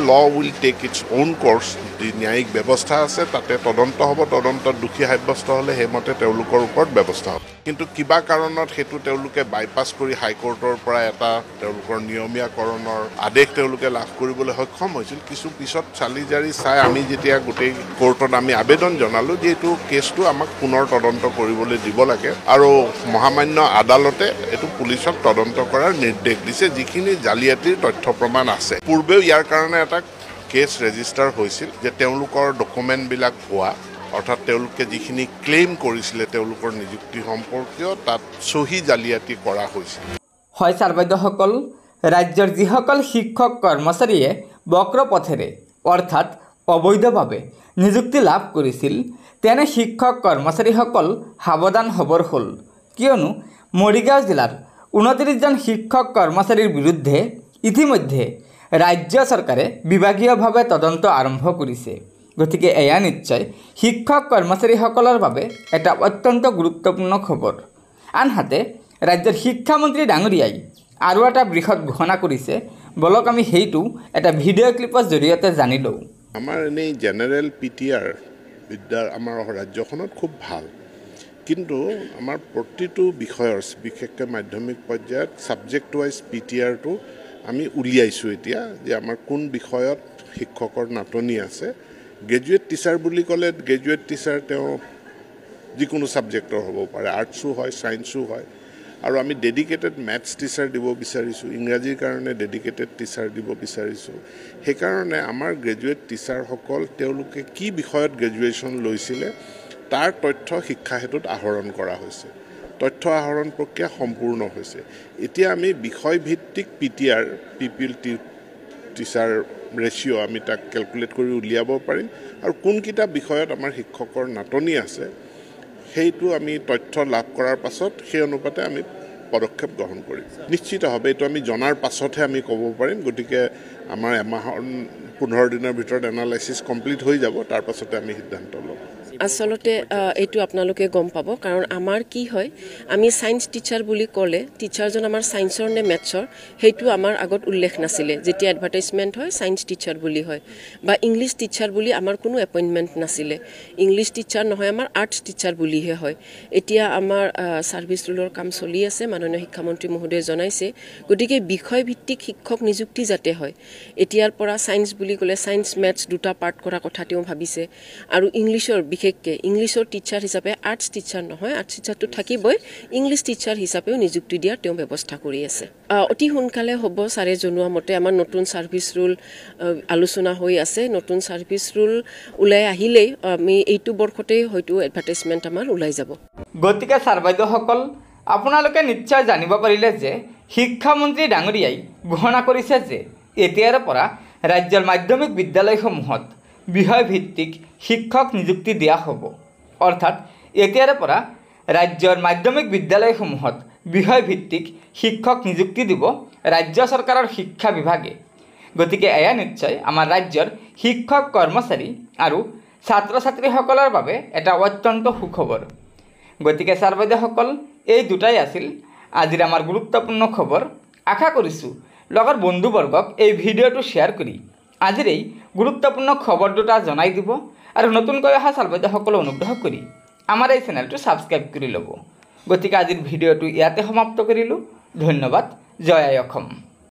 law will take its own course. যি ন্যায়িক ব্যৱস্থা আছে তাতে তদন্ত হ'ব, তদন্তত দোষী সাব্যস্ত হ'লে সেইমতে তেওঁলোকৰ ওপৰত ব্যৱস্থা হ'ব। কিন্তু কিবা কাৰণত সেইটো তেওঁলোকে বাইপাছ কৰি হাইকোৰ্টৰ পৰা এটা তেওঁলোকৰ নিয়মীয়াকৰণৰ আদেশ তেওঁলোকে লাভ কৰিবলৈ সক্ষম হৈছিল। কিছু পিছত চালি জাৰি চাই আমি যেতিয়া গোটেই কোৰ্টত আমি আবেদন জনালোঁ যে এইটো কেছটো আমাক পুনৰ তদন্ত কৰিবলৈ দিব লাগে আৰু মহামান্য আদালতে এইটো পুলিচক তদন্ত কৰাৰ নিৰ্দেশ দিছে যিখিনি জালিয়াতিৰ তথ্য প্ৰমাণ আছে। পূৰ্বেও ইয়াৰ কাৰণে এটা কেছ ৰেজিষ্টাৰ হৈছিল যে তেওঁলোকৰ ডকুমেণ্টবিলাক ভুৱা, অৰ্থাৎ তেওঁলোকে যিখিনি ক্লেইম কৰিছিলে তেওঁলোকৰ নিযুক্তি সম্পৰ্কীয় তাত চহী জালিয়াতি কৰা হৈছিল। হয় ছাৰ বাইদেউসকল, ৰাজ্যৰ যিসকল শিক্ষক কৰ্মচাৰীয়ে বক্ৰ পথেৰে অৰ্থাৎ অবৈধভাৱে নিযুক্তি লাভ কৰিছিল তেনে শিক্ষক কৰ্মচাৰীসকল সাৱধান হ'বৰ হ'ল, কিয়নো মৰিগাঁও জিলাৰ 29জন শিক্ষক কৰ্মচাৰীৰ বিৰুদ্ধে ইতিমধ্যে ৰাজ্য চৰকাৰে বিভাগীয়ভাৱে তদন্ত আৰম্ভ কৰিছে। গতিকে এয়া নিশ্চয় শিক্ষক কৰ্মচাৰীসকলৰ বাবে এটা অত্যন্ত গুৰুত্বপূৰ্ণ খবৰ। আনহাতে ৰাজ্যৰ শিক্ষামন্ত্ৰী ডাঙৰীয়াই আৰু এটা বৃহৎ ঘোষণা কৰিছে, বলক আমি সেইটো এটা ভিডিঅ' ক্লিপৰ জৰিয়তে জানি লওঁ। আমাৰ এনেই জেনেৰেল PTR বিদ্যাৰ আমাৰ ৰাজ্যখনত খুব ভাল, কিন্তু আমাৰ প্ৰতিটো বিষয়ৰ বিশেষকৈ মাধ্যমিক পৰ্যায়ত ছাবজেক্ট ৱাইজ PTRটো আমি উলিয়াইছোঁ এতিয়া যে আমাৰ কোন বিষয়ত শিক্ষকৰ নাটনি আছে। গ্ৰেজুৱেট টিচাৰ বুলি ক'লে গ্ৰেজুৱেট টিচাৰ তেওঁ যিকোনো ছাবজেক্টৰ হ'ব পাৰে, আৰ্টছো হয়, ছায়েন্সো হয়, আৰু আমি ডেডিকেটেড মেথছ টিচাৰ দিব বিচাৰিছোঁ, ইংৰাজীৰ কাৰণে ডেডিকেটেড টিচাৰ দিব বিচাৰিছোঁ। সেইকাৰণে আমাৰ গ্ৰেজুৱেট টিচাৰসকল তেওঁলোকে কি বিষয়ত গ্ৰেজুৱেশ্যন লৈছিলে তাৰ তথ্য শিক্ষা হেতুত আহৰণ কৰা হৈছে। তথ্য আহৰণ প্ৰক্ৰিয়া সম্পূৰ্ণ হৈছে। এতিয়া আমি বিষয়ভিত্তিক PTR পিপিল টিচাৰ ৰেচিঅ' আমি তাক কেলকুলেট কৰি উলিয়াব পাৰিম আৰু কোনকেইটা বিষয়ত আমাৰ শিক্ষকৰ নাটনি আছে সেইটো আমি তথ্য লাভ কৰাৰ পাছত সেই অনুপাতে আমি পদক্ষেপ গ্ৰহণ কৰিম। নিশ্চিতভাৱে এইটো আমি জনাৰ পাছতহে আমি ক'ব পাৰিম। গতিকে আমাৰ এমাহৰ 15 দিনৰ ভিতৰত এনালাইচিছ কমপ্লিট হৈ যাব, তাৰ পাছতে আমি সিদ্ধান্ত ল'ম। আচলতে এইটো আপোনালোকে গম পাব, কাৰণ আমাৰ কি হয়, আমি ছায়েন্স টিচাৰ বুলি ক'লে টিচাৰজন আমাৰ ছায়েন্সৰ নে মেথছৰ সেইটো আমাৰ আগত উল্লেখ নাছিলে। যেতিয়া এডভাৰটাইজমেণ্ট হয় ছায়েন্স টিচাৰ বুলি হয়, বা ইংলিছ টিচাৰ বুলি আমাৰ কোনো এপইণ্টমেণ্ট নাছিলে। ইংলিছ টিচাৰ নহয়, আমাৰ আৰ্টছ টিচাৰ বুলিহে হয়। এতিয়া আমাৰ ছাৰ্ভিচ ৰুলৰ কাম চলি আছে, মাননীয় শিক্ষামন্ত্ৰী মহোদয়ে জনাইছে। গতিকে বিষয়ভিত্তিক শিক্ষক নিযুক্তি যাতে হয়, এতিয়াৰ পৰা ছায়েন্স বুলি ক'লে ছায়েন্স মেথছ দুটা পাৰ্ট কৰা কথা তেওঁ ভাবিছে। আৰু ইংলিছৰ বিশেষকৈ ইংলিছৰ টিচাৰ হিচাপে আৰ্টছ টিচাৰ নহয়, আৰ্টছ টিচাৰটো থাকিবই, ইংলিছ টিচাৰ হিচাপেও নিযুক্তি দিয়াৰ তেওঁ ব্যৱস্থা কৰি আছে। অতি সোনকালে হ'ব। ছাৰে জনোৱা মতে আমাৰ নতুন ছাৰ্ভিচ ৰুল আলোচনা হৈ আছে। নতুন ছাৰ্ভিচ ৰুল ওলাই আহিলেই আমি এইটো বৰ্ষতেই হয়তো এডভাৰটাইজমেণ্ট আমাৰ ওলাই যাব। গতিকে ছাৰ বাইদেউসকল, আপোনালোকে নিশ্চয় জানিব পাৰিলে যে শিক্ষামন্ত্ৰী ডাঙৰীয়াই ঘোষণা কৰিছে যে এতিয়াৰ পৰা ৰাজ্যৰ মাধ্যমিক বিদ্যালয়সমূহত বিষয়ভিত্তিক শিক্ষক নিযুক্তি দিয়া হ'ব। অৰ্থাৎ এতিয়াৰ পৰা ৰাজ্যৰ মাধ্যমিক বিদ্যালয়সমূহত বিষয়ভিত্তিক শিক্ষক নিযুক্তি দিব ৰাজ্য চৰকাৰৰ শিক্ষা বিভাগে। গতিকে এয়া নিশ্চয় আমাৰ ৰাজ্যৰ শিক্ষক কৰ্মচাৰী আৰু ছাত্ৰ ছাত্ৰীসকলৰ বাবে এটা অত্যন্ত সুখবৰ। গতিকে ছাৰ বাইদেউসকল, এই দুটাই আছিল আজিৰ আমাৰ গুৰুত্বপূৰ্ণ খবৰ। আশা কৰিছোঁ লগৰ বন্ধুবৰ্গক এই ভিডিঅ'টো শ্বেয়াৰ কৰি আজিৰ এই গুৰুত্বপূৰ্ণ খবৰ দুটা জনাই দিব আৰু নতুনকৈ অহা ছাৰ বাইদেউসকলে অনুগ্ৰহ কৰি আমাৰ এই চেনেলটো ছাবস্ক্ৰাইব কৰি ল'ব। গতিকে আজিৰ ভিডিঅ'টো ইয়াতে সমাপ্ত কৰিলোঁ। ধন্যবাদ। জয় আই অসম।